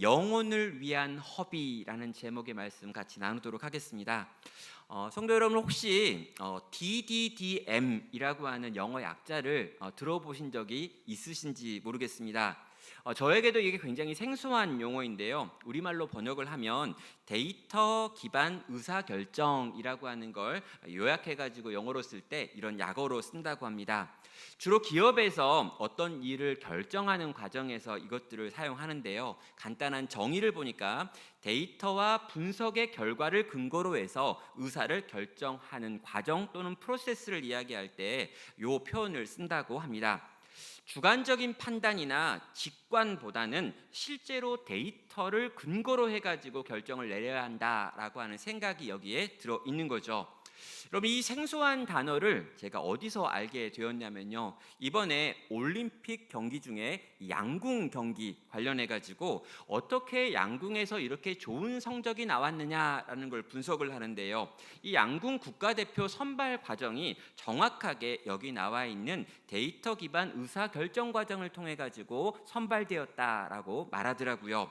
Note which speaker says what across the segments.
Speaker 1: 영혼을 위한 허비라는 제목의 말씀 같이 나누도록 하겠습니다. 성도 여러분, 혹시 DDDM이라고 하는 영어 약자를 들어보신 적이 있으신지 모르겠습니다. 저에게도 이게 굉장히 생소한 용어인데요. 우리말로 번역을 하면 데이터 기반 의사결정이라고 하는 걸 요약해가지고 영어로 쓸 때 이런 약어로 쓴다고 합니다. 주로 기업에서 어떤 일을 결정하는 과정에서 이것들을 사용하는데요. 간단한 정의를 보니까 데이터와 분석의 결과를 근거로 해서 의사를 결정하는 과정 또는 프로세스를 이야기할 때 이 표현을 쓴다고 합니다. 주관적인 판단이나 직관보다는 실제로 데이터를 근거로 해가지고 결정을 내려야 한다라고 하는 생각이 여기에 들어 있는 거죠. 여러분, 이 생소한 단어를 제가 어디서 알게 되었냐면요, 이번에 올림픽 경기 중에 양궁 경기 관련해 가지고 어떻게 양궁에서 이렇게 좋은 성적이 나왔느냐라는 걸 분석을 하는데요, 이 양궁 국가대표 선발 과정이 정확하게 여기 나와 있는 데이터 기반 의사결정 과정을 통해 가지고 선발되었다라고 말하더라고요.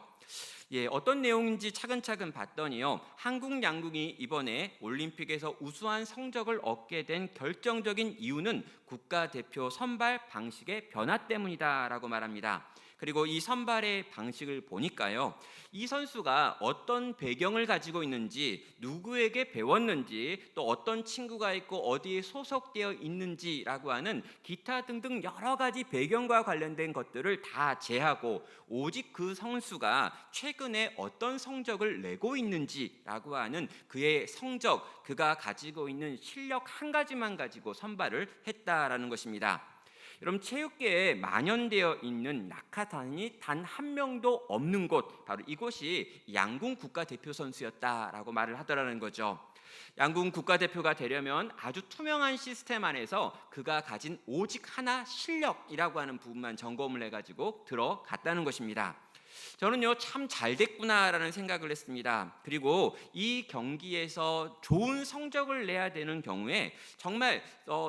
Speaker 1: 어떤 내용인지 차근차근 봤더니요, 한국 양궁이 이번에 올림픽에서 우수한 성적을 얻게 된 결정적인 이유는 국가대표 선발 방식의 변화 때문이다라고 말합니다. 그리고 이 선발의 방식을 보니까요, 이 선수가 어떤 배경을 가지고 있는지, 누구에게 배웠는지, 또 어떤 친구가 있고 어디에 소속되어 있는지라고 하는 기타 등등 여러 가지 배경과 관련된 것들을 다 제하고 오직 그 선수가 최근에 어떤 성적을 내고 있는지라고 하는 그의 성적, 그가 가지고 있는 실력 한 가지만 가지고 선발을 했다라는 것입니다. 여러분, 체육계에 만연되어 있는 낙하산이 단 한 명도 없는 곳, 바로 이곳이 양궁 국가대표 선수였다라고 말을 하더라는 거죠. 양궁 국가대표가 되려면 아주 투명한 시스템 안에서 그가 가진 오직 하나 실력이라고 하는 부분만 점검을 해가지고 들어갔다는 것입니다. 저는요, 참 잘 됐구나라는 생각을 했습니다. 그리고 이 경기에서 좋은 성적을 내야 되는 경우에 정말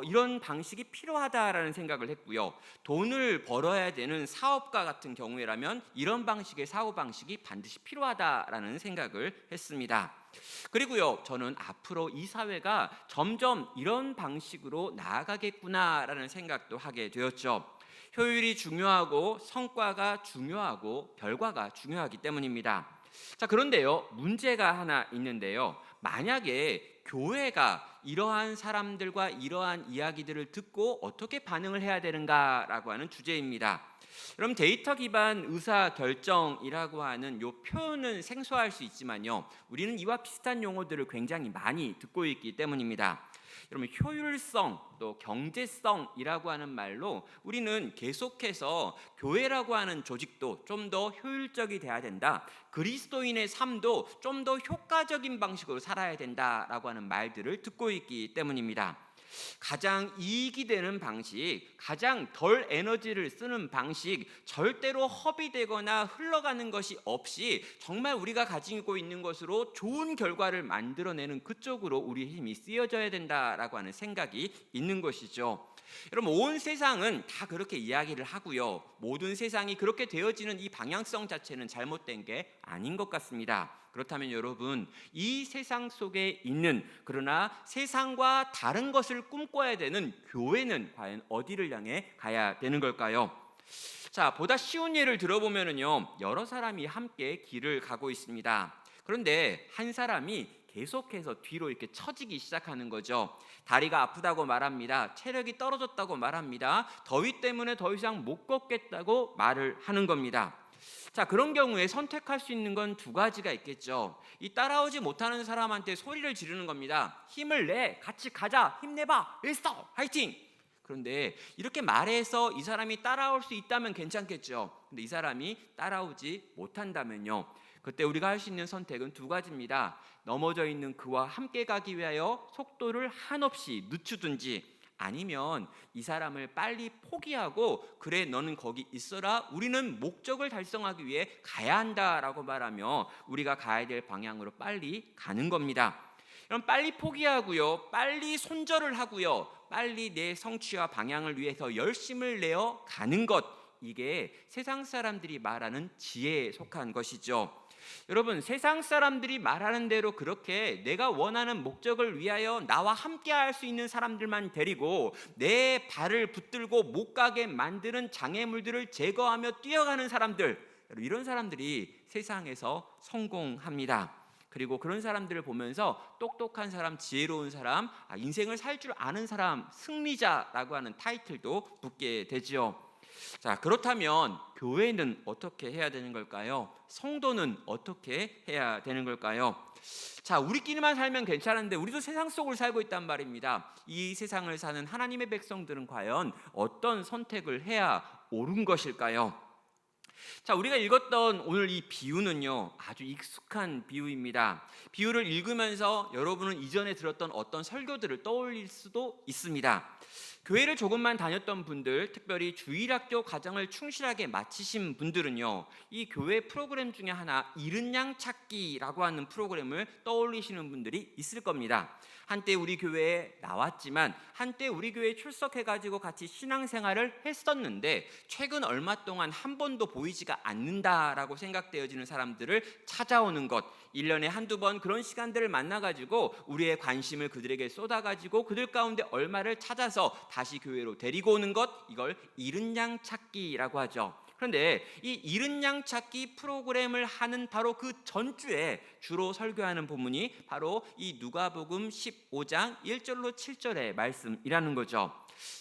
Speaker 1: 이런 방식이 필요하다라는 생각을 했고요. 돈을 벌어야 되는 사업가 같은 경우에라면 이런 방식의 사고 방식이 반드시 필요하다라는 생각을 했습니다. 그리고요, 저는 앞으로 이 사회가 점점 이런 방식으로 나아가겠구나라는 생각도 하게 되었죠. 효율이 중요하고 성과가 중요하고 결과가 중요하기 때문입니다. 자, 그런데요, 문제가 하나 있는데요. 만약에 교회가 이러한 사람들과 이러한 이야기들을 듣고 어떻게 반응을 해야 되는가라고 하는 주제입니다. 그럼 데이터 기반 의사 결정이라고 하는 이 표현은 생소할 수 있지만요, 우리는 이와 비슷한 용어들을 굉장히 많이 듣고 있기 때문입니다. 여러분, 효율성 또 경제성이라고 하는 말로 우리는 계속해서 교회라고 하는 조직도 좀 더 효율적이 돼야 된다, 그리스도인의 삶도 좀 더 효과적인 방식으로 살아야 된다라고 하는 말들을 듣고 있기 때문입니다. 가장 이익이 되는 방식, 가장 덜 에너지를 쓰는 방식, 절대로 허비되거나 흘러가는 것이 없이 정말 우리가 가지고 있는 것으로 좋은 결과를 만들어내는 그쪽으로 우리의 힘이 쓰여져야 된다라고 하는 생각이 있는 것이죠. 여러분, 온 세상은 다 그렇게 이야기를 하고요, 모든 세상이 그렇게 되어지는 이 방향성 자체는 잘못된 게 아닌 것 같습니다. 그렇다면 여러분, 이 세상 속에 있는, 그러나 세상과 다른 것을 꿈꿔야 되는 교회는 과연 어디를 향해 가야 되는 걸까요? 자, 보다 쉬운 예를 들어보면요, 여러 사람이 함께 길을 가고 있습니다. 그런데 한 사람이 계속해서 뒤로 이렇게 처지기 시작하는 거죠. 다리가 아프다고 말합니다. 체력이 떨어졌다고 말합니다. 더위 때문에 더 이상 못 걷겠다고 말을 하는 겁니다. 자, 그런 경우에 선택할 수 있는 건 두 가지가 있겠죠. 이 따라오지 못하는 사람한테 소리를 지르는 겁니다. 힘을 내, 같이 가자, 힘내봐, 일서 화이팅! 그런데 이렇게 말해서 이 사람이 따라올 수 있다면 괜찮겠죠. 근데 이 사람이 따라오지 못한다면요, 그때 우리가 할 수 있는 선택은 두 가지입니다. 넘어져 있는 그와 함께 가기 위하여 속도를 한없이 늦추든지, 아니면 이 사람을 빨리 포기하고 그래, 너는 거기 있어라, 우리는 목적을 달성하기 위해 가야 한다라고 말하며 우리가 가야 될 방향으로 빨리 가는 겁니다. 그럼 빨리 포기하고요, 빨리 손절을 하고요, 빨리 내 성취와 방향을 위해서 열심을 내어 가는 것, 이게 세상 사람들이 말하는 지혜에 속한 것이죠. 여러분, 세상 사람들이 말하는 대로 그렇게 내가 원하는 목적을 위하여 나와 함께 할 수 있는 사람들만 데리고 내 발을 붙들고 못 가게 만드는 장애물들을 제거하며 뛰어가는 사람들, 이런 사람들이 세상에서 성공합니다. 그리고 그런 사람들을 보면서 똑똑한 사람, 지혜로운 사람, 인생을 살 줄 아는 사람, 승리자라고 하는 타이틀도 붙게 되지요. 자, 그렇다면 교회는 어떻게 해야 되는 걸까요? 성도는 어떻게 해야 되는 걸까요? 자, 우리끼리만 살면 괜찮은데 우리도 세상 속을 살고 있단 말입니다. 이 세상을 사는 하나님의 백성들은 과연 어떤 선택을 해야 옳은 것일까요? 자, 우리가 읽었던 오늘 이 비유는요, 아주 익숙한 비유입니다. 비유를 읽으면서 여러분은 이전에 들었던 어떤 설교들을 떠올릴 수도 있습니다. 교회를 조금만 다녔던 분들, 특별히 주일학교 과정을 충실하게 마치신 분들은요, 이 교회 프로그램 중에 하나 잃은 양 찾기라고 하는 프로그램을 떠올리시는 분들이 있을 겁니다. 한때 우리 교회에 나왔지만 한때 우리 교회에 출석해가지고 같이 신앙생활을 했었는데 최근 얼마 동안 한 번도 보이지가 않는다라고 생각되어지는 사람들을 찾아오는 것, 1년에 한두 번 그런 시간들을 만나가지고 우리의 관심을 그들에게 쏟아가지고 그들 가운데 얼마를 찾아서 다시 교회로 데리고 오는 것, 이걸 잃은 양 찾기라고 하죠. 그런데 이 잃은 양 찾기 프로그램을 하는 바로 그 전주에 주로 설교하는 본문이 바로 이 누가복음 15장 1절로 7절의 말씀이라는 거죠.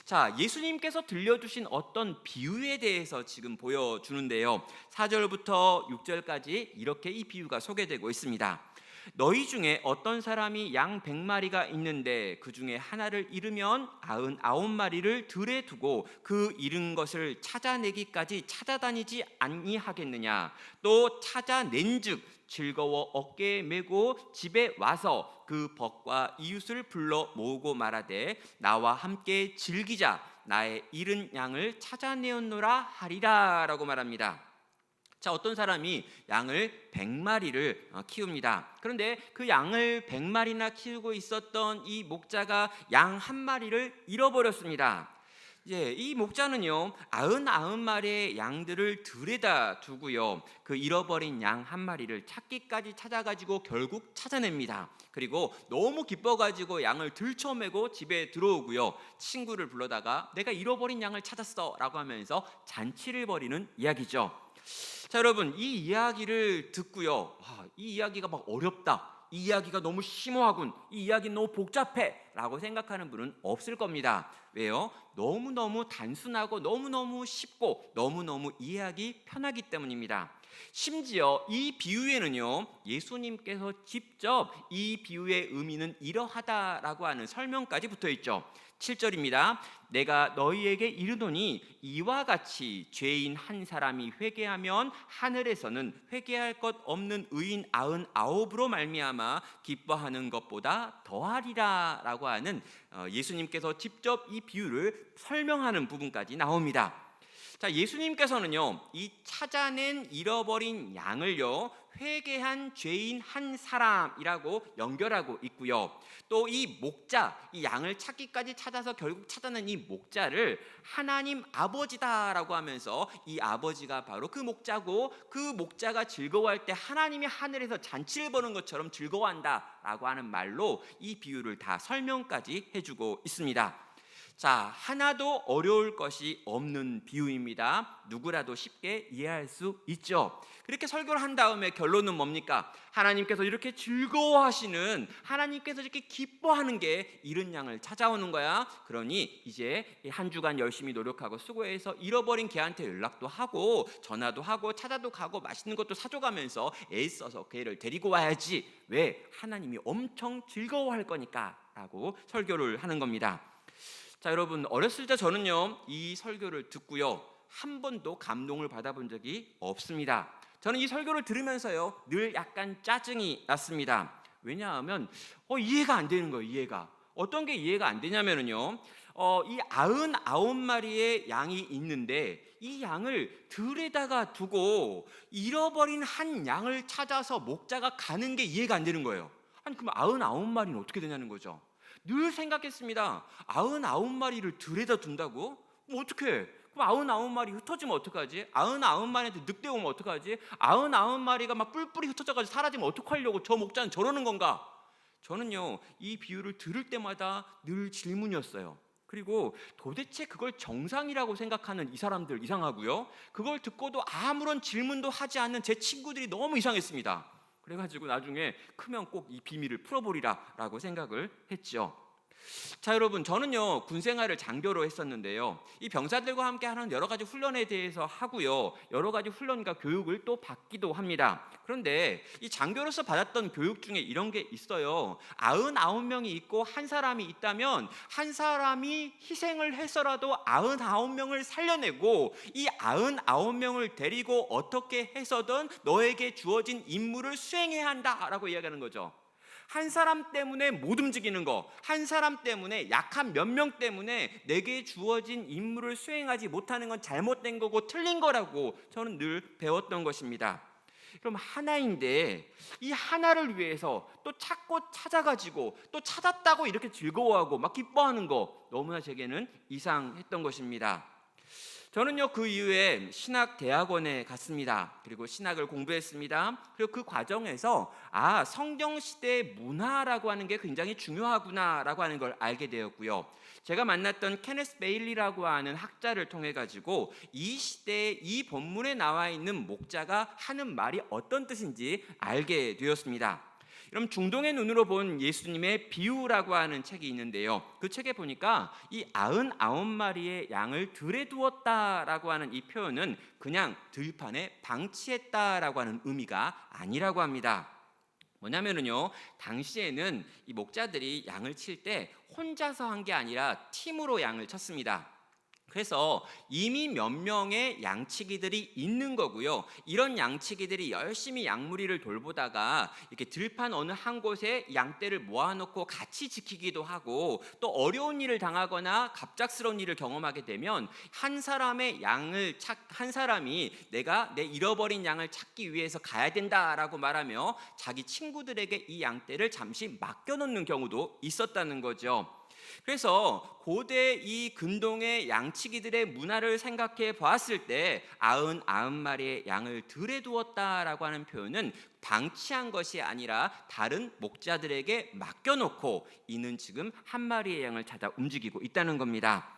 Speaker 1: 자, 예수님께서 들려주신 어떤 비유에 대해서 지금 보여주는데요, 4절부터 6절까지 이렇게 이 비유가 소개되고 있습니다. 너희 중에 어떤 사람이 양 100마리가 있는데 그 중에 하나를 잃으면 99마리를 들에 두고 그 잃은 것을 찾아내기까지 찾아다니지 아니하겠느냐. 또 찾아낸즉 즐거워 어깨에 메고 집에 와서 그 벗과 이웃을 불러 모으고 말하되 나와 함께 즐기자, 나의 잃은 양을 찾아내었노라 하리라 라고 말합니다. 자, 어떤 사람이 양을 100마리를 키웁니다. 그런데 그 양을 100마리나 키우고 있었던 이 목자가 양 한 마리를 잃어버렸습니다. 이 목자는요, 99마리의 양들을 들에다 두고요, 그 잃어버린 양 한 마리를 찾기까지 찾아가지고 결국 찾아냅니다. 그리고 너무 기뻐가지고 양을 들쳐매고 집에 들어오고요, 친구를 불러다가 내가 잃어버린 양을 찾았어 라고 하면서 잔치를 벌이는 이야기죠. 자, 여러분, 이 이야기를 듣고요, 이 이야기가 막 어렵다, 이 이야기가 너무 심오하군, 이 이야기는 너무 복잡해 라고 생각하는 분은 없을 겁니다. 왜요? 너무너무 단순하고 너무너무 쉽고 너무너무 이해하기 편하기 때문입니다. 심지어 이 비유에는요, 예수님께서 직접 이 비유의 의미는 이러하다라고 하는 설명까지 붙어 있죠. 7절입니다. 내가 너희에게 이르노니 이와 같이 죄인 한 사람이 회개하면 하늘에서는 회개할 것 없는 의인 99으로 말미암아 기뻐하는 것보다 더하리라 라고 하는 예수님께서 직접 이 비유를 설명하는 부분까지 나옵니다. 자, 예수님께서는요, 이 찾아낸 잃어버린 양을요, 회개한 죄인 한 사람이라고 연결하고 있고요, 또 이 목자, 이 양을 찾기까지 찾아서 결국 찾아낸 이 목자를 하나님 아버지다라고 하면서 이 아버지가 바로 그 목자고, 그 목자가 즐거워할 때 하나님이 하늘에서 잔치를 보는 것처럼 즐거워한다라고 하는 말로 이 비유를 다 설명까지 해주고 있습니다. 자, 하나도 어려울 것이 없는 비유입니다. 누구라도 쉽게 이해할 수 있죠. 그렇게 설교를 한 다음에 결론은 뭡니까? 하나님께서 이렇게 즐거워하시는, 하나님께서 이렇게 기뻐하는 게 잃은 양을 찾아오는 거야. 그러니 이제 한 주간 열심히 노력하고 수고해서 잃어버린 걔한테 연락도 하고 전화도 하고 찾아도 가고 맛있는 것도 사줘가면서 애써서 걔를 데리고 와야지. 왜? 하나님이 엄청 즐거워할 거니까 라고 설교를 하는 겁니다. 자, 여러분, 어렸을 때 저는요, 이 설교를 듣고요, 한 번도 감동을 받아본 적이 없습니다. 저는 이 설교를 들으면서요, 늘 약간 짜증이 났습니다. 왜냐하면 이해가 안 되는 거예요. 이해가 어떤 게 이해가 안 되냐면요, 이 99마리의 양이 있는데 이 양을 들에다가 두고 잃어버린 한 양을 찾아서 목자가 가는 게 이해가 안 되는 거예요. 아니, 그럼 99마리는 어떻게 되냐는 거죠. 늘 생각했습니다. 99마리를 들에다 둔다고? 뭐 어떻게? 뭐 99마리 흩어지면 어떡하지? 99마리한테 늑대 오면 어떡하지? 99마리가 막 뿔뿔이 흩어져가지고 사라지면 어떡하려고 저 목자는 저러는 건가? 저는요, 이 비유를 들을 때마다 늘 질문이었어요. 그리고 도대체 그걸 정상이라고 생각하는 이 사람들 이상하고요, 그걸 듣고도 아무런 질문도 하지 않는 제 친구들이 너무 이상했습니다. 그래가지고 나중에 크면 꼭 이 비밀을 풀어보리라 라고 생각을 했죠. 자, 여러분, 저는요 군 생활을 장교로 했었는데요, 이 병사들과 함께 하는 여러 가지 훈련에 대해서 하고요, 여러 가지 훈련과 교육을 또 받기도 합니다. 그런데 이 장교로서 받았던 교육 중에 이런 게 있어요. 99명이 있고 한 사람이 있다면 한 사람이 희생을 해서라도 99명을 살려내고 이 99명을 데리고 어떻게 해서든 너에게 주어진 임무를 수행해야 한다라고 이야기하는 거죠. 한 사람 때문에 못 움직이는 거, 한 사람 때문에, 약한 몇 명 때문에 내게 주어진 임무를 수행하지 못하는 건 잘못된 거고 틀린 거라고 저는 늘 배웠던 것입니다. 그럼 하나인데 이 하나를 위해서 또 찾고 찾아가지고 또 찾았다고 이렇게 즐거워하고 막 기뻐하는 거, 너무나 제게는 이상했던 것입니다. 저는요 그 이후에 신학대학원에 갔습니다. 그리고 신학을 공부했습니다. 그리고 그 과정에서 성경시대의 문화라고 하는 게 굉장히 중요하구나 라고 하는 걸 알게 되었고요, 제가 만났던 케네스 베일리라고 하는 학자를 통해 가지고 이 시대에 이 본문에 나와 있는 목자가 하는 말이 어떤 뜻인지 알게 되었습니다. 여러분, 중동의 눈으로 본 예수님의 비유라고 하는 책이 있는데요, 그 책에 보니까 이 99마리의 양을 들에 두었다라고 하는 이 표현은 그냥 들판에 방치했다라고 하는 의미가 아니라고 합니다. 뭐냐면요, 당시에는 이 목자들이 양을 칠 때 혼자서 한 게 아니라 팀으로 양을 쳤습니다. 그래서 이미 몇 명의 양치기들이 있는 거고요, 이런 양치기들이 열심히 양무리를 돌보다가 이렇게 들판 어느 한 곳에 양떼를 모아놓고 같이 지키기도 하고, 또 어려운 일을 당하거나 갑작스러운 일을 경험하게 되면 한 사람의 한 사람이 내가 내 잃어버린 양을 찾기 위해서 가야 된다라고 말하며 자기 친구들에게 이 양떼를 잠시 맡겨놓는 경우도 있었다는 거죠. 그래서 고대 이 근동의 양치기들의 문화를 생각해 보았을 때 99마리의 양을 들에 두었다라고 하는 표현은 방치한 것이 아니라 다른 목자들에게 맡겨놓고 이는 지금 한 마리의 양을 찾아 움직이고 있다는 겁니다.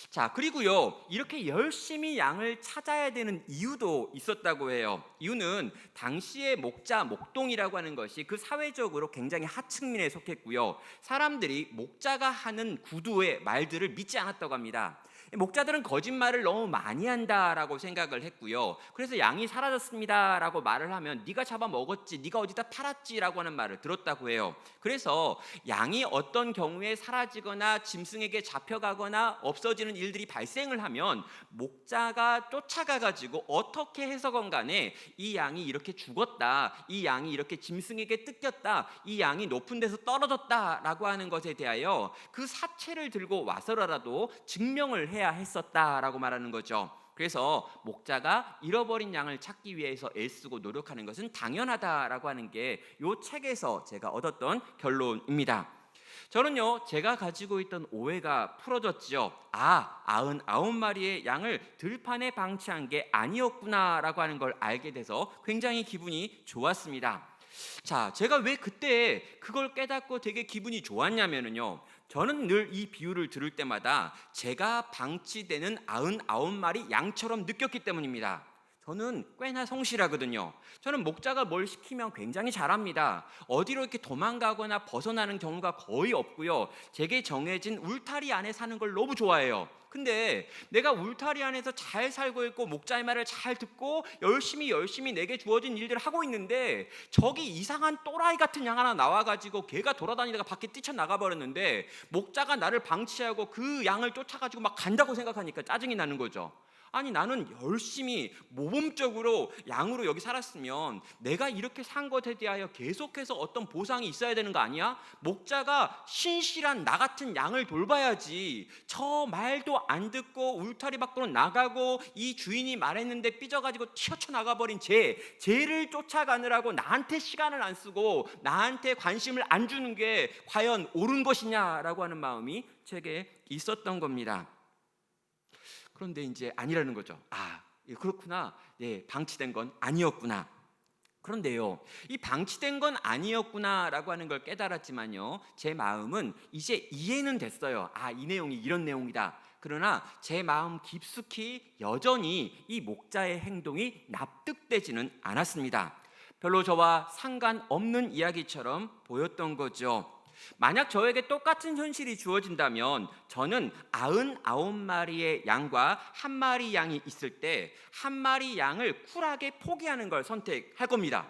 Speaker 1: 자, 그리고요, 이렇게 열심히 양을 찾아야 되는 이유도 있었다고 해요. 이유는 당시의 목자, 목동이라고 하는 것이 그 사회적으로 굉장히 하층민에 속했고요, 사람들이 목자가 하는 구두의 말들을 믿지 않았다고 합니다. 목자들은 거짓말을 너무 많이 한다라고 생각을 했고요, 그래서 양이 사라졌습니다라고 말을 하면 네가 잡아먹었지, 네가 어디다 팔았지라고 하는 말을 들었다고 해요. 그래서 양이 어떤 경우에 사라지거나 짐승에게 잡혀가거나 없어지는 일들이 발생을 하면 목자가 쫓아가가지고 어떻게 해서건 간에 이 양이 이렇게 죽었다, 이 양이 이렇게 짐승에게 뜯겼다, 이 양이 높은 데서 떨어졌다라고 하는 것에 대하여 그 사체를 들고 와서라도 증명을 해야 했었다라고 말하는 거죠. 그래서 목자가 잃어버린 양을 찾기 위해서 애쓰고 노력하는 것은 당연하다라고 하는 게 이 책에서 제가 얻었던 결론입니다. 저는요, 제가 가지고 있던 오해가 풀어졌죠. 99마리의 양을 들판에 방치한 게 아니었구나라고 하는 걸 알게 돼서 굉장히 기분이 좋았습니다. 자, 제가 왜 그때 그걸 깨닫고 되게 기분이 좋았냐면요, 저는 늘 이 비유를 들을 때마다 제가 방치되는 99마리 양처럼 느꼈기 때문입니다. 저는 꽤나 성실하거든요. 저는 목자가 뭘 시키면 굉장히 잘합니다. 어디로 이렇게 도망가거나 벗어나는 경우가 거의 없고요, 제게 정해진 울타리 안에 사는 걸 너무 좋아해요. 근데 내가 울타리 안에서 잘 살고 있고 목자의 말을 잘 듣고 열심히 내게 주어진 일들을 하고 있는데 저기 이상한 또라이 같은 양 하나 나와가지고 걔가 돌아다니다가 밖에 뛰쳐나가 버렸는데 목자가 나를 방치하고 그 양을 쫓아가지고 막 간다고 생각하니까 짜증이 나는 거죠. 아니, 나는 열심히 모범적으로 양으로 여기 살았으면 내가 이렇게 산 것에 대하여 계속해서 어떤 보상이 있어야 되는 거 아니야? 목자가 신실한 나 같은 양을 돌봐야지, 저 말도 안 듣고 울타리 밖으로 나가고 이 주인이 말했는데 삐져가지고 튀어나가버린 쟤를 쫓아가느라고 나한테 시간을 안 쓰고 나한테 관심을 안 주는 게 과연 옳은 것이냐라고 하는 마음이 제게 있었던 겁니다. 그런데 이제 아니라는 거죠. 아, 예, 그렇구나. 네, 방치된 건 아니었구나. 그런데요, 이 방치된 건 아니었구나라고 하는 걸 깨달았지만요, 제 마음은 이제 이해는 됐어요. 아, 이 내용이 이런 내용이다. 그러나 제 마음 깊숙이 여전히 이 목자의 행동이 납득되지는 않았습니다. 별로 저와 상관없는 이야기처럼 보였던 거죠. 만약 저에게 똑같은 현실이 주어진다면 저는 99마리의 양과 한 마리 양이 있을 때 한 마리 양을 쿨하게 포기하는 걸 선택할 겁니다.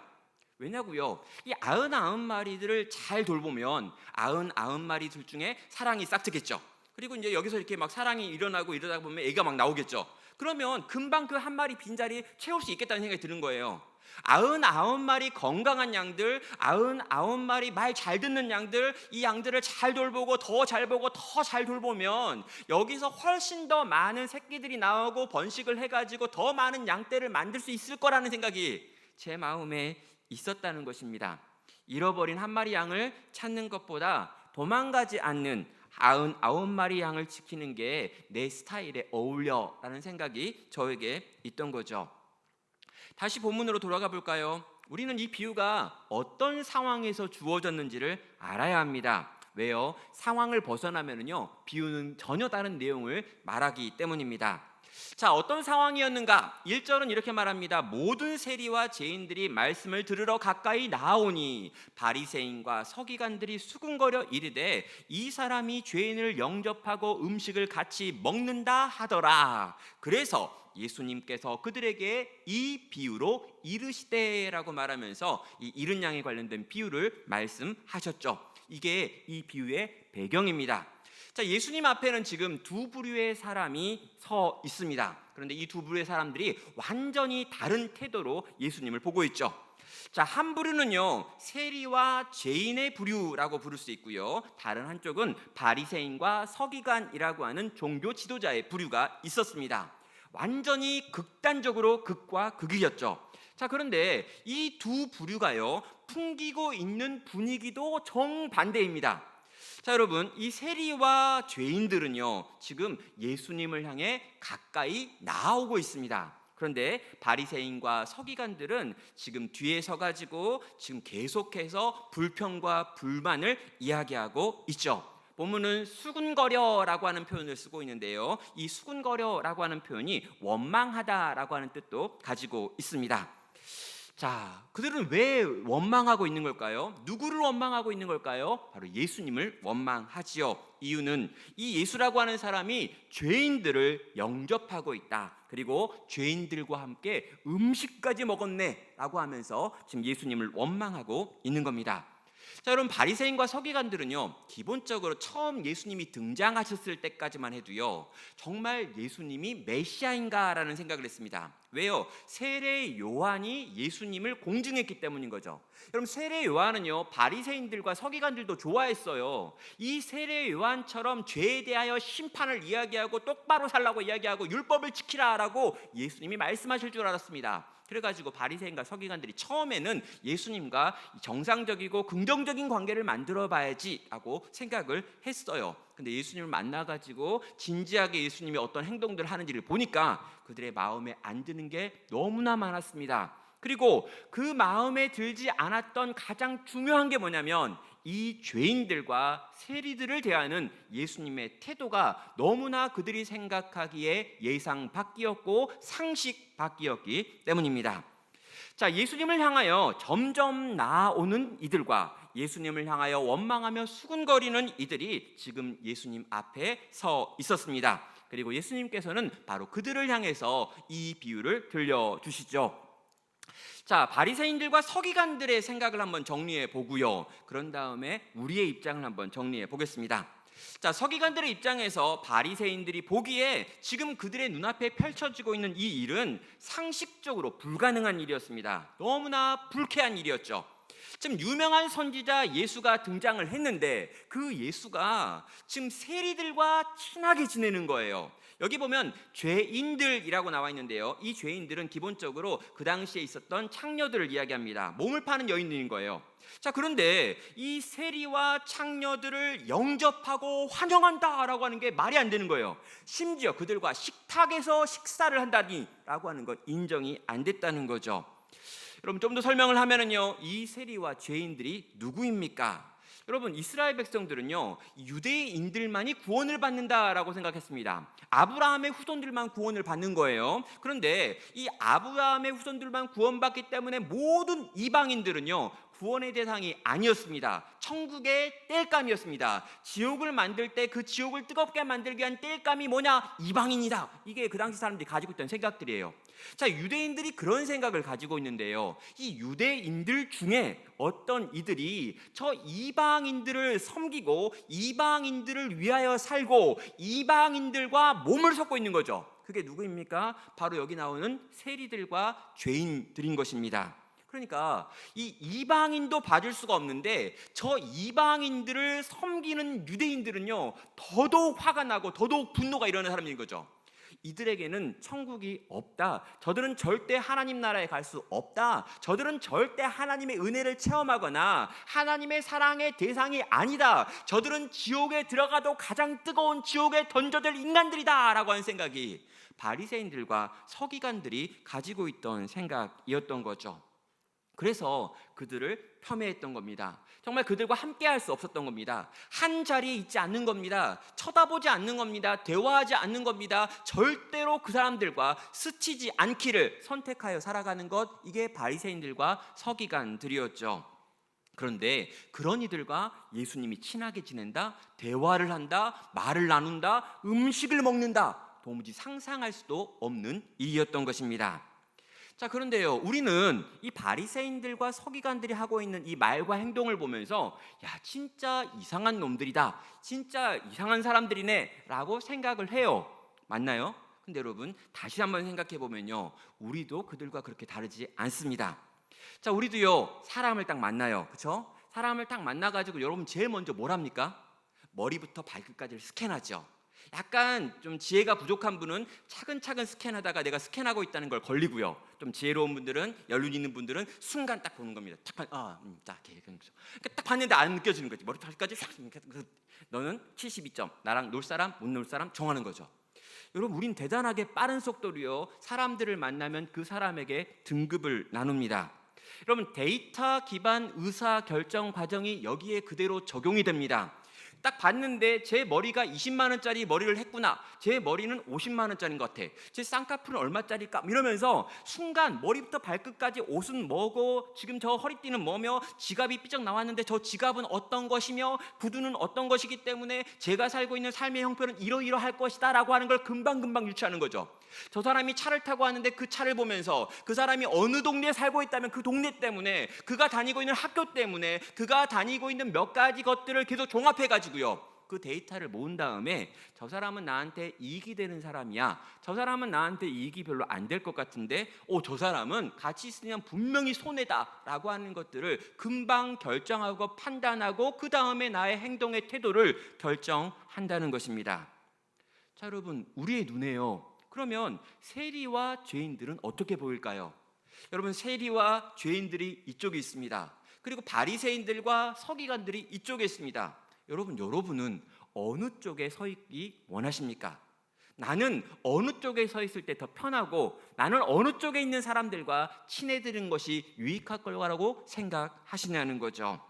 Speaker 1: 왜냐고요? 이 99마리들을 잘 돌보면 99마리 둘 중에 사랑이 싹트겠죠. 그리고 이제 여기서 이렇게 막 사랑이 일어나고 이러다 보면 애가 막 나오겠죠. 그러면 금방 그 한 마리 빈자리 채울 수 있겠다는 생각이 드는 거예요. 99마리 건강한 양들, 99마리 말 잘 듣는 양들, 이 양들을 잘 돌보고 더 잘 보고 더 잘 돌보면 여기서 훨씬 더 많은 새끼들이 나오고 번식을 해가지고 더 많은 양떼를 만들 수 있을 거라는 생각이 제 마음에 있었다는 것입니다. 잃어버린 한 마리 양을 찾는 것보다 도망가지 않는 99마리 양을 지키는 게 내 스타일에 어울려라는 생각이 저에게 있던 거죠. 다시 본문으로 돌아가 볼까요? 우리는 이 비유가 어떤 상황에서 주어졌는지를 알아야 합니다. 왜요? 상황을 벗어나면요, 비유는 전혀 다른 내용을 말하기 때문입니다. 자, 어떤 상황이었는가? 1절은 이렇게 말합니다. 모든 세리와 죄인들이 말씀을 들으러 가까이 나오니 바리새인과 서기관들이 수군거려 이르되 이 사람이 죄인을 영접하고 음식을 같이 먹는다 하더라. 그래서 예수님께서 그들에게 이 비유로 이르시되라고 말하면서 이 잃은 양에 관련된 비유를 말씀하셨죠. 이게 이 비유의 배경입니다. 자, 예수님 앞에는 지금 두 부류의 사람이 서 있습니다. 그런데 이 두 부류의 사람들이 완전히 다른 태도로 예수님을 보고 있죠. 자, 한 부류는요, 세리와 죄인의 부류라고 부를 수 있고요, 다른 한쪽은 바리새인과 서기관이라고 하는 종교 지도자의 부류가 있었습니다. 완전히 극단적으로 극과 극이었죠. 자, 그런데 이 두 부류가요, 풍기고 있는 분위기도 정반대입니다. 자, 여러분, 이 세리와 죄인들은요, 지금 예수님을 향해 가까이 나오고 있습니다. 그런데 바리새인과 서기관들은 지금 뒤에 서가지고 지금 계속해서 불평과 불만을 이야기하고 있죠. 본문은 수군거려라고 하는 표현을 쓰고 있는데요, 이 수군거려라고 하는 표현이 원망하다라고 하는 뜻도 가지고 있습니다. 자, 그들은 왜 원망하고 있는 걸까요? 누구를 원망하고 있는 걸까요? 바로 예수님을 원망하지요. 이유는 이 예수라고 하는 사람이 죄인들을 영접하고 있다. 그리고 죄인들과 함께 음식까지 먹었네 라고 하면서 지금 예수님을 원망하고 있는 겁니다. 자, 여러분, 바리새인과 서기관들은요, 기본적으로 처음 예수님이 등장하셨을 때까지만 해도요, 정말 예수님이 메시아인가라는 생각을 했습니다. 왜요? 세례 요한이 예수님을 공증했기 때문인 거죠. 여러분, 세례 요한은요, 바리새인들과 서기관들도 좋아했어요. 이 세례 요한처럼 죄에 대하여 심판을 이야기하고 똑바로 살라고 이야기하고 율법을 지키라라고 예수님이 말씀하실 줄 알았습니다. 그래가지고 바리새인과 서기관들이 처음에는 예수님과 정상적이고 긍정적인 관계를 만들어 봐야지라고 생각을 했어요. 근데 예수님을 만나가지고 진지하게 예수님이 어떤 행동들을 하는지를 보니까 그들의 마음에 안 드는 게 너무나 많았습니다. 그리고 그 마음에 들지 않았던 가장 중요한 게 뭐냐면 이 죄인들과 세리들을 대하는 예수님의 태도가 너무나 그들이 생각하기에 예상 밖이었고 상식 밖이었기 때문입니다. 자, 예수님을 향하여 점점 나아오는 이들과 예수님을 향하여 원망하며 수군거리는 이들이 지금 예수님 앞에 서 있었습니다. 그리고 예수님께서는 바로 그들을 향해서 이 비유를 들려주시죠. 자, 바리새인들과 서기관들의 생각을 한번 정리해 보고요, 그런 다음에 우리의 입장을 한번 정리해 보겠습니다. 자, 서기관들의 입장에서 바리새인들이 보기에 지금 그들의 눈앞에 펼쳐지고 있는 이 일은 상식적으로 불가능한 일이었습니다. 너무나 불쾌한 일이었죠. 지금 유명한 선지자 예수가 등장을 했는데 그 예수가 지금 세리들과 친하게 지내는 거예요. 여기 보면 죄인들이라고 나와 있는데요. 이 죄인들은 기본적으로 그 당시에 있었던 창녀들을 이야기합니다. 몸을 파는 여인들인 거예요. 자, 그런데 이 세리와 창녀들을 영접하고 환영한다라고 하는 게 말이 안 되는 거예요. 심지어 그들과 식탁에서 식사를 한다니라고 하는 것 인정이 안 됐다는 거죠. 여러분, 좀 더 설명을 하면은요, 이 세리와 죄인들이 누구입니까? 여러분, 이스라엘 백성들은요, 유대인들만이 구원을 받는다라고 생각했습니다. 아브라함의 후손들만 구원을 받는 거예요. 그런데 이 아브라함의 후손들만 구원받기 때문에 모든 이방인들은요, 구원의 대상이 아니었습니다. 천국의 땔감이었습니다. 지옥을 만들 때 그 지옥을 뜨겁게 만들기 위한 땔감이 뭐냐? 이방인이다. 이게 그 당시 사람들이 가지고 있던 생각들이에요. 자, 유대인들이 그런 생각을 가지고 있는데요, 이 유대인들 중에 어떤 이들이 저 이방인들을 섬기고 이방인들을 위하여 살고 이방인들과 몸을 섞고 있는 거죠. 그게 누구입니까? 바로 여기 나오는 세리들과 죄인들인 것입니다. 그러니까 이 이방인도 받을 수가 없는데 저 이방인들을 섬기는 유대인들은요, 더더욱 화가 나고 더더욱 분노가 일어나는 사람인 거죠. 이들에게는 천국이 없다. 저들은 절대 하나님 나라에 갈 수 없다. 저들은 절대 하나님의 은혜를 체험하거나 하나님의 사랑의 대상이 아니다. 저들은 지옥에 들어가도 가장 뜨거운 지옥에 던져질 인간들이다 라고 하는 생각이 바리새인들과 서기관들이 가지고 있던 생각이었던 거죠. 그래서 그들을 폄훼했던 겁니다. 정말 그들과 함께 할 수 없었던 겁니다. 한 자리에 있지 않는 겁니다. 쳐다보지 않는 겁니다. 대화하지 않는 겁니다. 절대로 그 사람들과 스치지 않기를 선택하여 살아가는 것, 이게 바리새인들과 서기관들이었죠. 그런데 그런 이들과 예수님이 친하게 지낸다, 대화를 한다, 말을 나눈다, 음식을 먹는다, 도무지 상상할 수도 없는 일이었던 것입니다. 자, 그런데요, 우리는 이 바리새인들과 서기관들이 하고 있는 이 말과 행동을 보면서 야, 진짜 이상한 놈들이다, 진짜 이상한 사람들이네 라고 생각을 해요. 맞나요? 근데 여러분, 다시 한번 생각해 보면요, 우리도 그들과 그렇게 다르지 않습니다. 자, 우리도요, 사람을 딱 만나요. 그렇죠? 사람을 딱 만나가지고 여러분 제일 먼저 뭘 합니까? 머리부터 발끝까지를 스캔하죠. 약간 좀 지혜가 부족한 분은 차근차근 스캔하다가 내가 스캔하고 있다는 걸 걸리고요. 좀 지혜로운 분들은, 연륜 있는 분들은 순간 딱 보는 겁니다. 딱 봤는데 안 느껴지는 거지. 머리부터 발끝까지 싹. 너는 72점, 나랑 놀 사람, 못 놀 사람 정하는 거죠. 여러분, 우린 대단하게 빠른 속도로요, 사람들을 만나면 그 사람에게 등급을 나눕니다. 여러분, 데이터 기반 의사 결정 과정이 여기에 그대로 적용이 됩니다. 딱 봤는데 제 머리가 20만 원짜리 머리를 했구나, 제 머리는 50만 원짜리인 것 같아, 제 쌍꺼풀은 얼마짜리일까 이러면서 순간 머리부터 발끝까지 옷은 뭐고, 지금 저 허리띠는 뭐며, 지갑이 삐쩍 나왔는데 저 지갑은 어떤 것이며, 구두는 어떤 것이기 때문에 제가 살고 있는 삶의 형편은 이러이러할 것이다 라고 하는 걸 금방금방 유추하는 거죠. 저 사람이 차를 타고 왔는데 그 차를 보면서 그 사람이 어느 동네에 살고 있다면 그 동네 때문에, 그가 다니고 있는 학교 때문에, 그가 다니고 있는 몇 가지 것들을 계속 종합해가지고요, 그 데이터를 모은 다음에 저 사람은 나한테 이익이 되는 사람이야, 저 사람은 나한테 이익이 별로 안 될 것 같은데 저 사람은 같이 있으면 분명히 손해다 라고 하는 것들을 금방 결정하고 판단하고 그 다음에 나의 행동의 태도를 결정한다는 것입니다. 자, 여러분, 우리의 눈에요, 그러면 세리와 죄인들은 어떻게 보일까요? 여러분, 세리와 죄인들이 이쪽에 있습니다. 그리고 바리새인들과 서기관들이 이쪽에 있습니다. 여러분은 어느 쪽에 서 있기 원하십니까? 나는 어느 쪽에 서 있을 때 더 편하고, 나는 어느 쪽에 있는 사람들과 친해지는 것이 유익할 거라고 생각하시냐는 거죠.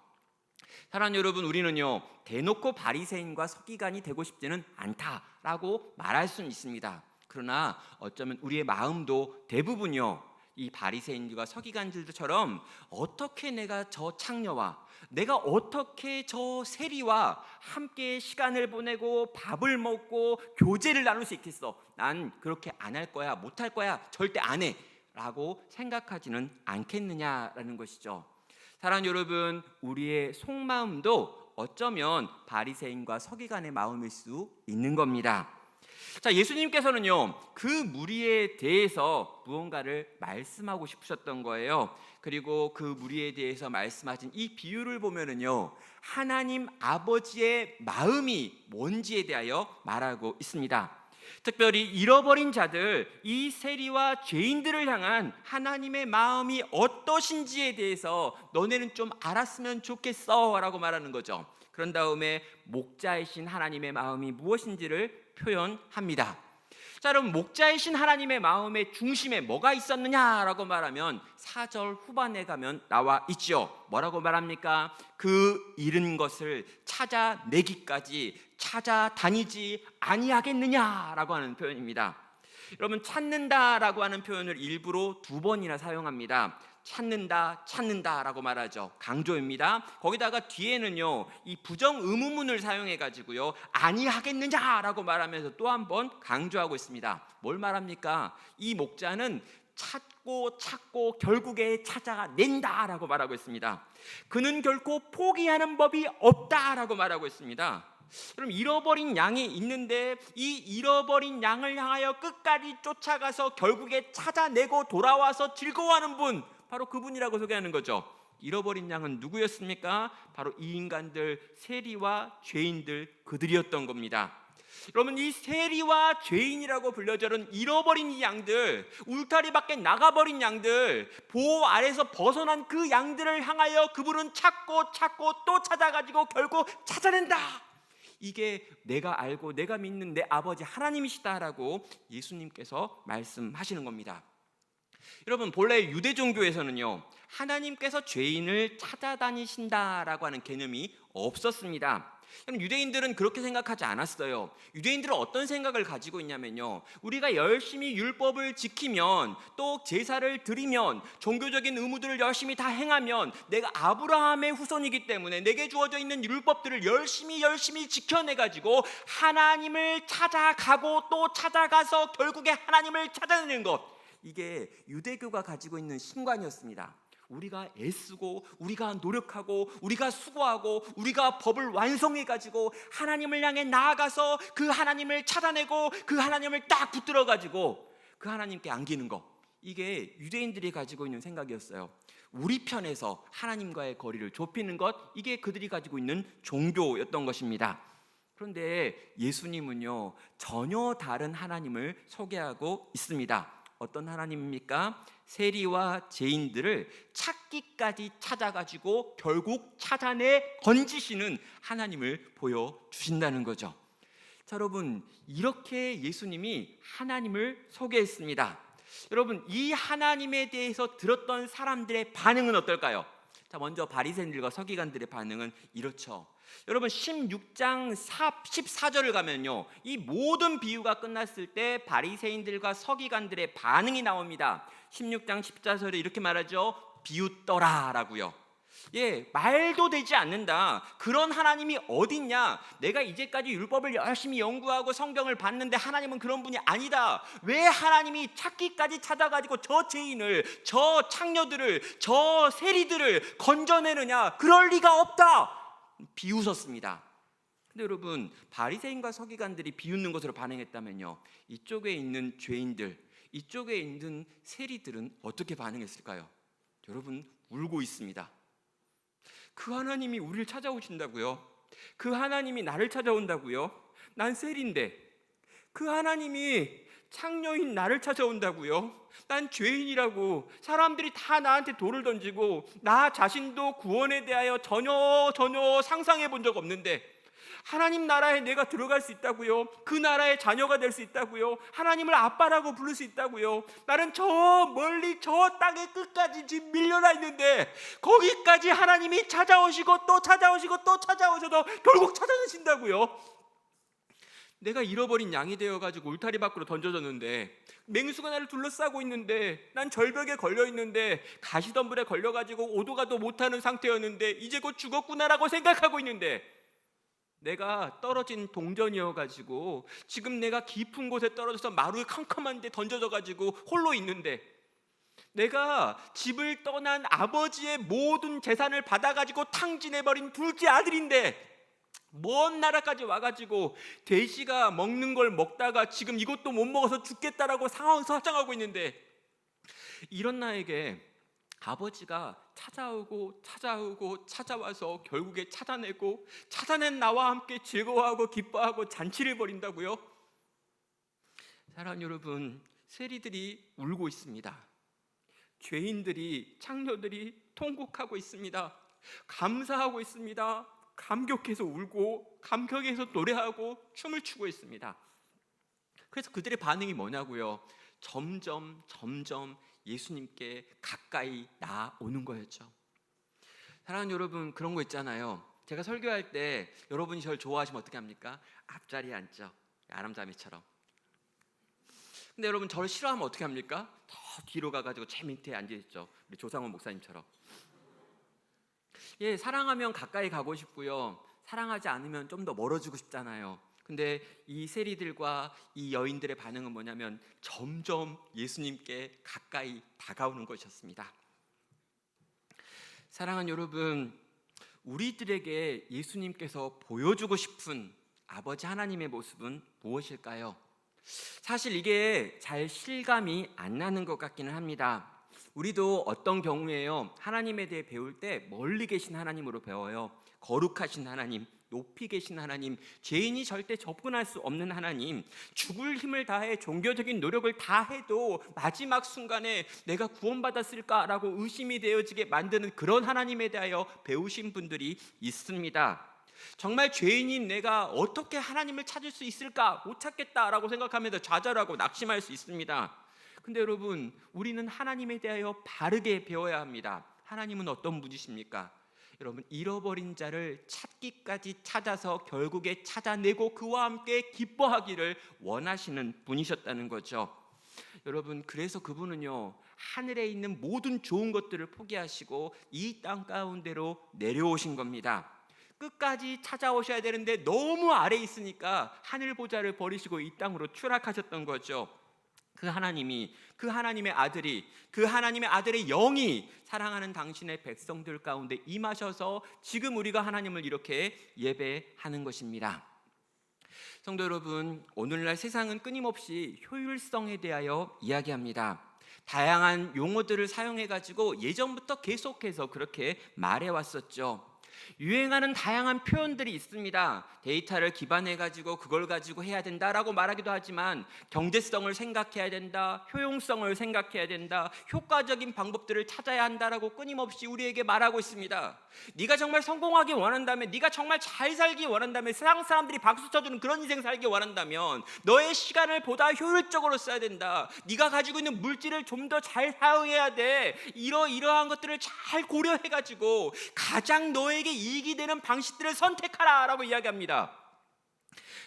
Speaker 1: 사랑하는 여러분, 우리는요, 대놓고 바리새인과 서기관이 되고 싶지는 않다라고 말할 수는 있습니다. 그러나 어쩌면 우리의 마음도 대부분요, 이 바리새인들과 서기관들처럼 어떻게 내가 저 창녀와, 내가 어떻게 저 세리와 함께 시간을 보내고 밥을 먹고 교제를 나눌 수 있겠어, 난 그렇게 안 할 거야, 못 할 거야, 절대 안 해 라고 생각하지는 않겠느냐라는 것이죠. 사랑하는 여러분, 우리의 속마음도 어쩌면 바리새인과 서기관의 마음일 수 있는 겁니다. 자, 예수님께서는요, 그 무리에 대해서 무언가를 말씀하고 싶으셨던 거예요. 그리고 그 무리에 대해서 말씀하신 이 비유를 보면은요, 하나님 아버지의 마음이 뭔지에 대하여 말하고 있습니다. 특별히 잃어버린 자들, 이 세리와 죄인들을 향한 하나님의 마음이 어떠신지에 대해서 너네는 좀 알았으면 좋겠어 라고 말하는 거죠. 그런 다음에 목자이신 하나님의 마음이 무엇인지를 표현합니다. 자, 여러분, 목자이신 하나님의 마음의 중심에 뭐가 있었느냐라고 말하면 4절 후반에 가면 나와 있죠. 뭐라고 말합니까? 그 잃은 것을 찾아내기까지 찾아다니지 아니하겠느냐라고 하는 표현입니다. 여러분, 찾는다라고 하는 표현을 일부러 2번이나 사용합니다. 찾는다라고 말하죠. 강조입니다. 거기다가 뒤에는요, 이 부정 의문문을 사용해 가지고요, 아니하겠느냐라고 말하면서 또 한 번 강조하고 있습니다. 뭘 말합니까? 이 목자는 찾고 결국에 찾아낸다라고 말하고 있습니다. 그는 결코 포기하는 법이 없다라고 말하고 있습니다. 그럼 잃어버린 양이 있는데 이 잃어버린 양을 향하여 끝까지 쫓아가서 결국에 찾아내고 돌아와서 즐거워하는 분, 바로 그분이라고 소개하는 거죠. 잃어버린 양은 누구였습니까? 바로 이 인간들, 세리와 죄인들, 그들이었던 겁니다. 여러분, 이 세리와 죄인이라고 불려져는 잃어버린 이 양들, 울타리 밖에 나가버린 양들, 보호 아래서 벗어난 그 양들을 향하여 그분은 찾고 또 찾아가지고 결국 찾아낸다. 이게 내가 알고 내가 믿는 내 아버지 하나님이시다라고 예수님께서 말씀하시는 겁니다. 여러분, 본래 유대 종교에서는요, 하나님께서 죄인을 찾아다니신다라고 하는 개념이 없었습니다. 유대인들은 그렇게 생각하지 않았어요. 유대인들은 어떤 생각을 가지고 있냐면요, 우리가 열심히 율법을 지키면, 또 제사를 드리면, 종교적인 의무들을 열심히 다 행하면 내가 아브라함의 후손이기 때문에 내게 주어져 있는 율법들을 열심히 지켜내가지고 하나님을 찾아가고 또 찾아가서 결국에 하나님을 찾아내는 것, 이게 유대교가 가지고 있는 신관이었습니다. 우리가 애쓰고 우리가 노력하고 우리가 수고하고 우리가 법을 완성해가지고 하나님을 향해 나아가서 그 하나님을 찾아내고 그 하나님을 딱 붙들어가지고 그 하나님께 안기는 것, 이게 유대인들이 가지고 있는 생각이었어요. 우리 편에서 하나님과의 거리를 좁히는 것, 이게 그들이 가지고 있는 종교였던 것입니다. 그런데 예수님은요, 전혀 다른 하나님을 소개하고 있습니다. 어떤 하나님입니까? 세리와 죄인들을 찾기까지 찾아가지고 결국 찾아내 건지시는 하나님을 보여주신다는 거죠. 자, 여러분, 이렇게 예수님이 하나님을 소개했습니다. 여러분, 이 하나님에 대해서 들었던 사람들의 반응은 어떨까요? 자, 먼저 바리새인들과 서기관들의 반응은 이렇죠. 여러분, 16장 14절을 가면요, 이 모든 비유가 끝났을 때 바리새인들과 서기관들의 반응이 나옵니다. 16장 14절에 이렇게 말하죠. 비웃더라라고요. 말도 되지 않는다. 그런 하나님이 어딨냐? 내가 이제까지 율법을 열심히 연구하고 성경을 봤는데 하나님은 그런 분이 아니다. 왜 하나님이 찾기까지 찾아가지고 저 죄인을, 저 창녀들을, 저 세리들을 건져내느냐? 그럴 리가 없다. 비웃었습니다. 근데 여러분, 바리새인과 서기관들이 비웃는 것으로 반응했다면요, 이쪽에 있는 죄인들, 이쪽에 있는 세리들은 어떻게 반응했을까요? 여러분, 울고 있습니다. 그 하나님이 우리를 찾아오신다고요? 그 하나님이 나를 찾아온다고요? 난 세리인데 그 하나님이 창녀인 나를 찾아온다고요? 난 죄인이라고 사람들이 다 나한테 돌을 던지고 나 자신도 구원에 대하여 전혀 상상해 본 적 없는데 하나님 나라에 내가 들어갈 수 있다고요? 그 나라의 자녀가 될 수 있다고요? 하나님을 아빠라고 부를 수 있다고요? 나는 저 멀리 저 땅의 끝까지 지금 밀려나 있는데 거기까지 하나님이 찾아오시고 또 찾아오시고 또 찾아오셔도 결국 찾아내신다고요? 내가 잃어버린 양이 되어가지고 울타리 밖으로 던져졌는데 맹수가 나를 둘러싸고 있는데 난 절벽에 걸려있는데 가시덤불에 걸려가지고 오도 가도 못하는 상태였는데 이제 곧 죽었구나라고 생각하고 있는데 내가 떨어진 동전이어가지고 지금 내가 깊은 곳에 떨어져서 마루에 캄캄한 데 던져져가지고 홀로 있는데 내가 집을 떠난 아버지의 모든 재산을 받아가지고 탕진해버린 둘째 아들인데 먼 나라까지 와가지고 돼지가 먹는 걸 먹다가 지금 이것도 못 먹어서 죽겠다라고 상황 설정하고 있는데 이런 나에게 아버지가 찾아와서 결국에 찾아낸 나와 함께 즐거워하고 기뻐하고 잔치를 벌인다고요? 사랑하는 여러분, 세리들이 울고 있습니다. 죄인들이, 창녀들이 통곡하고 있습니다. 감사하고 있습니다. 감격해서 울고 감격해서 노래하고 춤을 추고 있습니다. 그래서 그들의 반응이 뭐냐고요? 점점 예수님께 가까이 나오는 거였죠. 사랑하는 여러분, 그런 거 있잖아요. 제가 설교할 때 여러분이 저를 좋아하시면 어떻게 합니까? 앞자리에 앉죠. 아람자매처럼. 근데 여러분, 저를 싫어하면 어떻게 합니까? 더 뒤로 가가지고 제 밑에 앉아있죠. 우리 조상훈 목사님처럼. 예, 사랑하면 가까이 가고 싶고요, 사랑하지 않으면 좀 더 멀어지고 싶잖아요. 근데 이 세리들과 이 여인들의 반응은 뭐냐면 점점 예수님께 가까이 다가오는 것이었습니다. 사랑하는 여러분, 우리들에게 예수님께서 보여주고 싶은 아버지 하나님의 모습은 무엇일까요? 사실 이게 잘 실감이 안 나는 것 같기는 합니다. 우리도 어떤 경우에요, 하나님에 대해 배울 때 멀리 계신 하나님으로 배워요. 거룩하신 하나님, 높이 계신 하나님, 죄인이 절대 접근할 수 없는 하나님, 죽을 힘을 다해 종교적인 노력을 다해도 마지막 순간에 내가 구원받았을까라고 의심이 되어지게 만드는 그런 하나님에 대하여 배우신 분들이 있습니다. 정말 죄인인 내가 어떻게 하나님을 찾을 수 있을까, 못 찾겠다라고 생각하면서 좌절하고 낙심할 수 있습니다. 근데 여러분, 우리는 하나님에 대하여 바르게 배워야 합니다. 하나님은 어떤 분이십니까? 여러분, 잃어버린 자를 찾기까지 찾아서 결국에 찾아내고 그와 함께 기뻐하기를 원하시는 분이셨다는 거죠. 여러분, 그래서 그분은요, 하늘에 있는 모든 좋은 것들을 포기하시고 이 땅 가운데로 내려오신 겁니다. 끝까지 찾아오셔야 되는데 너무 아래에 있으니까 하늘 보좌를 버리시고 이 땅으로 추락하셨던 거죠. 그 하나님이, 그 하나님의 아들이, 그 하나님의 아들의 영이 사랑하는 당신의 백성들 가운데 임하셔서 지금 우리가 하나님을 이렇게 예배하는 것입니다. 성도 여러분, 오늘날 세상은 끊임없이 효율성에 대하여 이야기합니다. 다양한 용어들을 사용해 가지고 예전부터 계속해서 그렇게 말해 왔었죠. 유행하는 다양한 표현들이 있습니다. 데이터를 기반해 가지고 그걸 가지고 해야 된다라고 말하기도 하지만 경제성을 생각해야 된다, 효용성을 생각해야 된다, 효과적인 방법들을 찾아야 한다라고 끊임없이 우리에게 말하고 있습니다. 네가 정말 성공하기 원한다면, 네가 정말 잘 살기 원한다면, 세상 사람들이 박수 쳐주는 그런 인생 살기 원한다면 너의 시간을 보다 효율적으로 써야 된다. 네가 가지고 있는 물질을 좀 더 잘 사용해야 돼. 이러한 것들을 잘 고려해 가지고 가장 너에게 이익이 되는 방식들을 선택하라 라고 이야기합니다.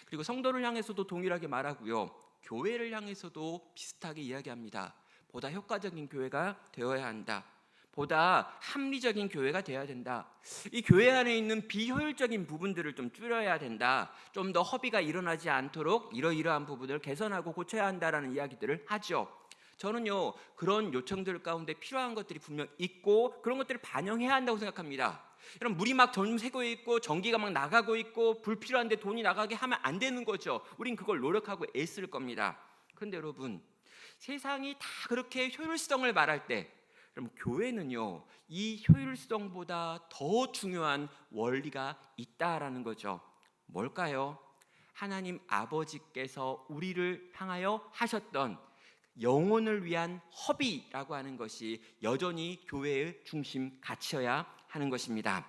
Speaker 1: 그리고 성도를 향해서도 동일하게 말하고요, 교회를 향해서도 비슷하게 이야기합니다. 보다 효과적인 교회가 되어야 한다. 보다 합리적인 교회가 되어야 된다. 이 교회 안에 있는 비효율적인 부분들을 좀 줄여야 된다. 좀 더 허비가 일어나지 않도록 이러이러한 부분을 개선하고 고쳐야 한다라는 이야기들을 하죠. 저는요, 그런 요청들 가운데 필요한 것들이 분명 있고 그런 것들을 반영해야 한다고 생각합니다. 여러분, 물이 막 점점 새고 있고 전기가 막 나가고 있고 불필요한데 돈이 나가게 하면 안 되는 거죠. 우린 그걸 노력하고 애쓸 겁니다. 그런데 여러분, 세상이 다 그렇게 효율성을 말할 때, 그럼 교회는요, 이 효율성보다 더 중요한 원리가 있다라는 거죠. 뭘까요? 하나님 아버지께서 우리를 향하여 하셨던 영혼을 위한 허비라고 하는 것이 여전히 교회의 중심 가치여야 하는 것입니다.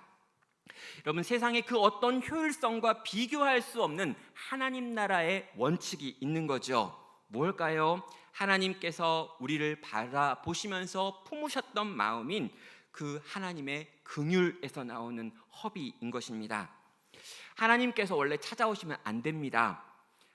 Speaker 1: 여러분, 세상에 그 어떤 효율성과 비교할 수 없는 하나님 나라의 원칙이 있는 거죠. 뭘까요? 하나님께서 우리를 바라보시면서 품으셨던 마음인 그 하나님의 긍휼에서 나오는 허비인 것입니다. 하나님께서 원래 찾아오시면 안 됩니다.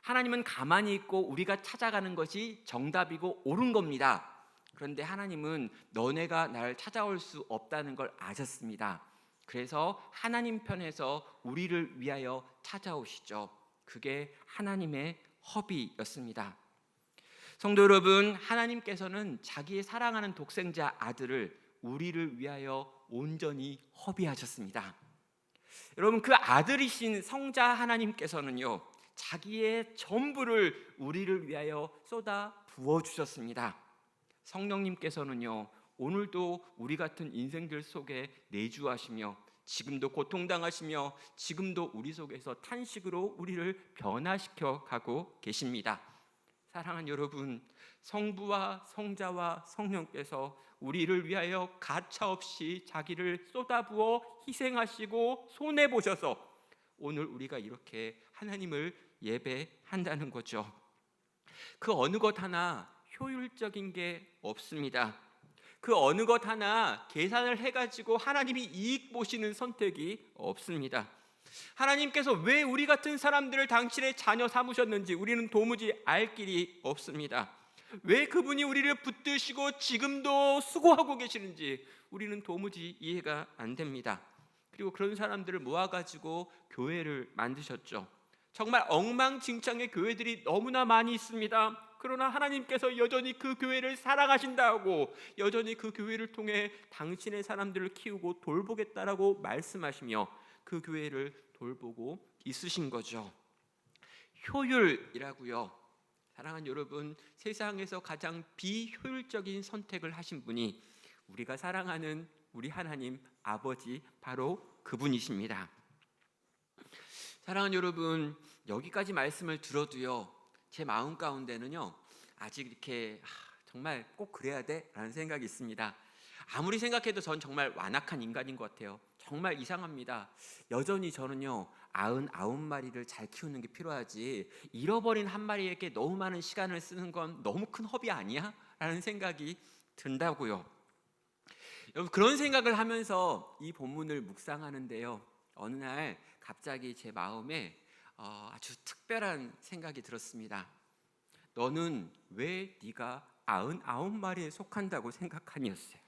Speaker 1: 하나님은 가만히 있고 우리가 찾아가는 것이 정답이고 옳은 겁니다. 그런데 하나님은 너네가 날 찾아올 수 없다는 걸 아셨습니다. 그래서 하나님 편에서 우리를 위하여 찾아오시죠. 그게 하나님의 허비였습니다. 성도 여러분, 하나님께서는 자기의 사랑하는 독생자 아들을 우리를 위하여 온전히 허비하셨습니다. 여러분, 그 아들이신 성자 하나님께서는요, 자기의 전부를 우리를 위하여 쏟아 부어주셨습니다. 성령님께서는요, 오늘도 우리 같은 인생들 속에 내주하시며 지금도 고통당하시며 지금도 우리 속에서 탄식으로 우리를 변화시켜 가고 계십니다. 사랑하는 여러분, 성부와 성자와 성령께서 우리를 위하여 가차없이 자기를 쏟아부어 희생하시고 손해보셔서 오늘 우리가 이렇게 하나님을 예배한다는 거죠. 그 어느 것 하나 효율적인 게 없습니다. 그 어느 것 하나 계산을 해가지고 하나님이 이익 보시는 선택이 없습니다. 하나님께서 왜 우리 같은 사람들을 당신의 자녀 삼으셨는지 우리는 도무지 알 길이 없습니다. 왜 그분이 우리를 붙드시고 지금도 수고하고 계시는지 우리는 도무지 이해가 안 됩니다. 그리고 그런 사람들을 모아가지고 교회를 만드셨죠. 정말 엉망진창의 교회들이 너무나 많이 있습니다. 그러나 하나님께서 여전히 그 교회를 사랑하신다고, 여전히 그 교회를 통해 당신의 사람들을 키우고 돌보겠다라고 말씀하시며 그 교회를 돌보고 있으신 거죠. 효율이라고요. 사랑하는 여러분, 세상에서 가장 비효율적인 선택을 하신 분이 우리가 사랑하는 우리 하나님 아버지, 바로 그분이십니다. 사랑하는 여러분, 여기까지 말씀을 들어도요, 제 마음 가운데는요, 아직 이렇게 정말 꼭 그래야 돼? 라는 생각이 있습니다. 아무리 생각해도 전 정말 완악한 인간인 것 같아요. 정말 이상합니다. 여전히 저는요, 99마리를 잘 키우는 게 필요하지, 잃어버린 한 마리에게 너무 많은 시간을 쓰는 건 너무 큰 허비 아니야? 라는 생각이 든다고요. 여러분, 그런 생각을 하면서 이 본문을 묵상하는데요, 어느 날 갑자기 제 마음에 아주 특별한 생각이 들었습니다. 너는 왜 네가 99마리에 속한다고 생각하니였어요.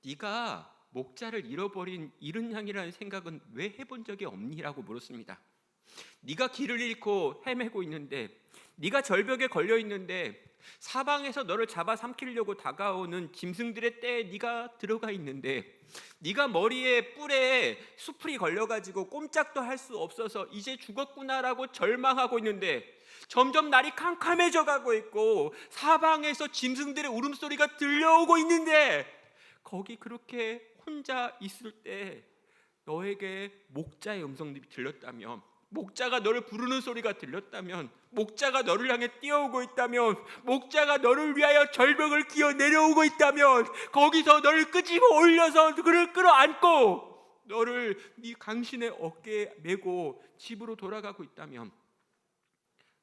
Speaker 1: 네가 목자를 잃어버린 잃은 양이라는 생각은 왜 해본 적이 없니라고 물었습니다. 네가 길을 잃고 헤매고 있는데, 네가 절벽에 걸려 있는데, 사방에서 너를 잡아 삼키려고 다가오는 짐승들의 떼에 네가 들어가 있는데, 네가 머리에 뿔에 수풀이 걸려가지고 꼼짝도 할 수 없어서 이제 죽었구나라고 절망하고 있는데, 점점 날이 캄캄해져 가고 있고 사방에서 짐승들의 울음소리가 들려오고 있는데, 거기 그렇게 혼자 있을 때 너에게 목자의 음성이 들렸다면, 목자가 너를 부르는 소리가 들렸다면, 목자가 너를 향해 뛰어오고 있다면, 목자가 너를 위하여 절벽을 기어 내려오고 있다면, 거기서 너를 끄집어 올려서 그를 끌어안고 너를 네 당신의 어깨에 메고 집으로 돌아가고 있다면,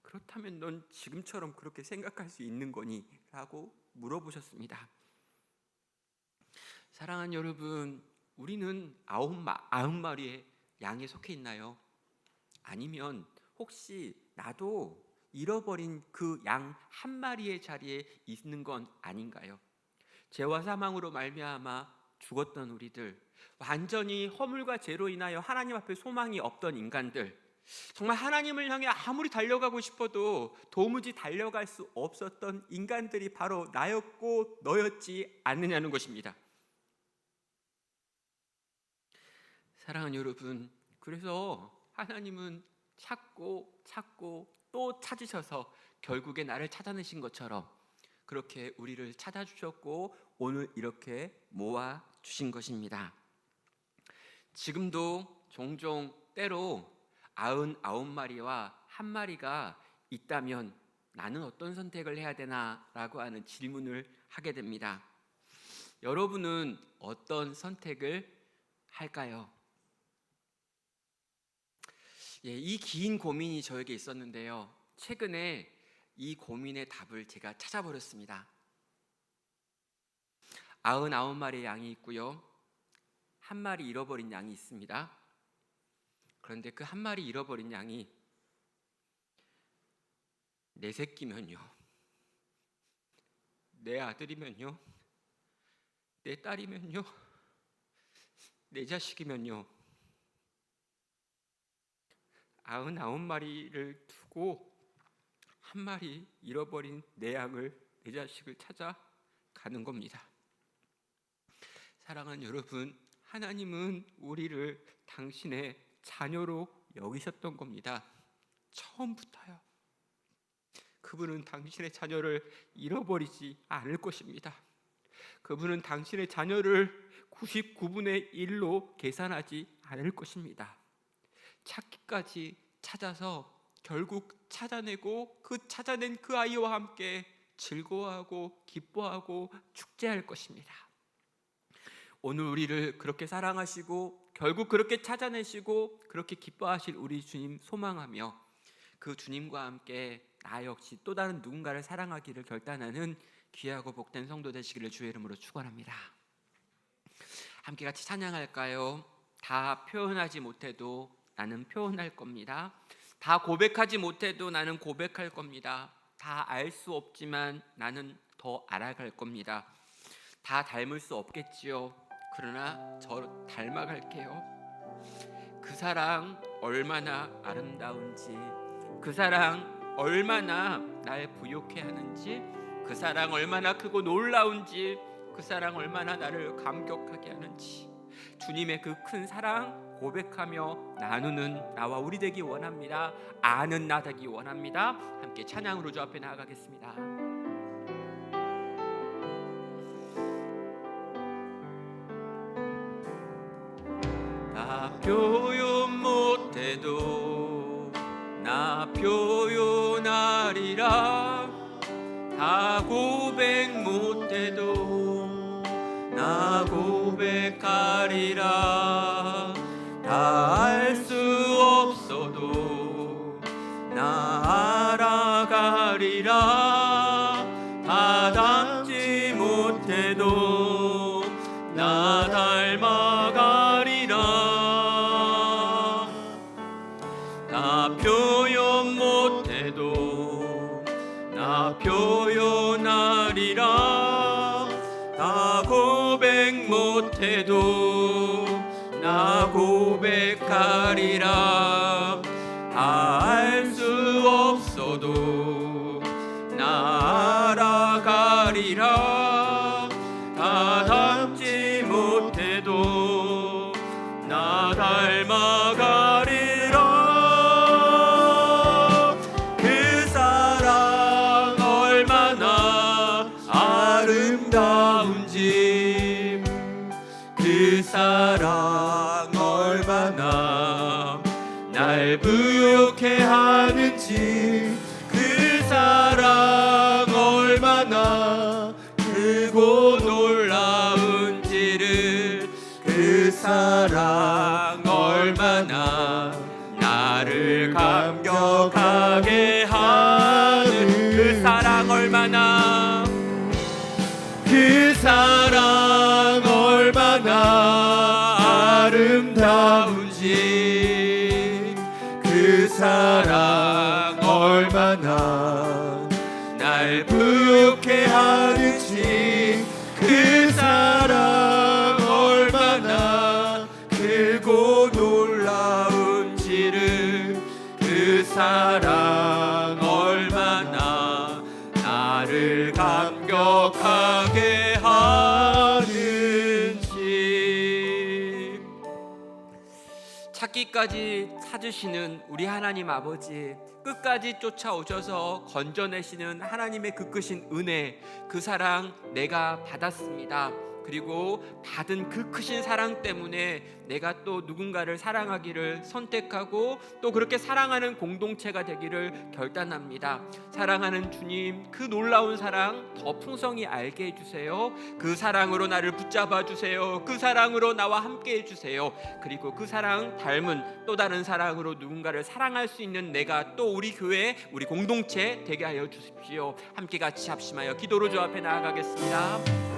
Speaker 1: 그렇다면 넌 지금처럼 그렇게 생각할 수 있는 거니? 라고 물어보셨습니다. 사랑하는 여러분, 우리는 90마리의 양에 속해 있나요? 아니면 혹시 나도 잃어버린 그 양 한 마리의 자리에 있는 건 아닌가요? 죄와 사망으로 말미암아 죽었던 우리들, 완전히 허물과 죄로 인하여 하나님 앞에 소망이 없던 인간들, 정말 하나님을 향해 아무리 달려가고 싶어도 도무지 달려갈 수 없었던 인간들이 바로 나였고 너였지 않느냐는 것입니다. 사랑하는 여러분, 그래서 하나님은 찾고 또 찾으셔서 결국에 나를 찾아내신 것처럼 그렇게 우리를 찾아주셨고 오늘 이렇게 모아주신 것입니다. 지금도 종종 때로 99마리와 한 마리가 있다면 나는 어떤 선택을 해야 되나? 라고 하는 질문을 하게 됩니다. 여러분은 어떤 선택을 할까요? 이 긴 고민이 저에게 있었는데요, 최근에 이 고민의 답을 제가 찾아버렸습니다. 99마리의 양이 있고요, 한 마리 잃어버린 양이 있습니다. 그런데 그 한 마리 잃어버린 양이 내 새끼면요, 내 아들이면요, 내 딸이면요, 내 자식이면요, 99마리를 두고 한 마리 잃어버린 내 양을, 내 자식을 찾아가는 겁니다. 사랑하는 여러분, 하나님은 우리를 당신의 자녀로 여기셨던 겁니다. 처음부터요. 그분은 당신의 자녀를 잃어버리지 않을 것입니다. 그분은 당신의 자녀를 99분의 1로 계산하지 않을 것입니다. 찾기까지 찾아서 결국 찾아내고 찾아낸 그 아이와 함께 즐거워하고 기뻐하고 축제할 것입니다. 오늘 우리를 그렇게 사랑하시고 결국 그렇게 찾아내시고 그렇게 기뻐하실 우리 주님 소망하며 그 주님과 함께 나 역시 또 다른 누군가를 사랑하기를 결단하는 귀하고 복된 성도 되시기를 주의 이름으로 축원합니다. 함께 같이 찬양할까요? 다 표현하지 못해도 나는 표현할 겁니다. 다 고백하지 못해도 나는 고백할 겁니다. 다 알 수 없지만 나는 더 알아갈 겁니다. 다 닮을 수 없겠지요. 그러나 저 닮아갈게요. 그 사랑 얼마나 아름다운지, 그 사랑 얼마나 날 부욕해 하는지, 그 사랑 얼마나 크고 놀라운지, 그 사랑 얼마나 나를 감격하게 하는지, 주님의 그 큰 사랑 고백하며 나누는 나와 우리 되기 원합니다. 아는 나 되기 원합니다. 함께 찬양으로 주 앞에 나아가겠습니다. 다 표현 못해도 나 표현하리라. 다 고백 못해도 나 고백하리라. 다 알 수 없어도 나 알아가리라. 다 닮지 못해도 나 닮아가리라. 나 표현 못해도 나 표현하리라. 나 고백 못해도 나 고백하리라. 다 알 수 없어도 나 알아가리라. 다 닮지 못해도 나 닮아가리라. 그 사랑 얼마나 아름다운지, 그 사랑 얼마나 날 부욕해 하는지, 그 사랑 얼마나 크고 놀라운지를, 그 사랑 얼마나 나를 감격하게 하는, 그 사랑 얼마나, 그 사랑 얼마나 아름다운지, 그 사랑 얼마나 날 부욕해 하는지, 그 사랑 얼마나 크고 놀라운지를, 그 사랑 얼마나 나를 감격하게 하는지. 찾기까지 찾으시는 우리 하나님 아버지, 끝까지 쫓아오셔서 건져내시는 하나님의 그 크신 은혜, 그 사랑 내가 받았습니다. 그리고 받은 그 크신 사랑 때문에 내가 또 누군가를 사랑하기를 선택하고 또 그렇게 사랑하는 공동체가 되기를 결단합니다. 사랑하는 주님, 그 놀라운 사랑 더 풍성히 알게 해주세요. 그 사랑으로 나를 붙잡아 주세요. 그 사랑으로 나와 함께 해주세요. 그리고 그 사랑 닮은 또 다른 사랑으로 누군가를 사랑할 수 있는 내가 또 우리 교회, 우리 공동체 되게 하여 주십시오. 함께 같이 합심하여 기도로 주 앞에 나아가겠습니다.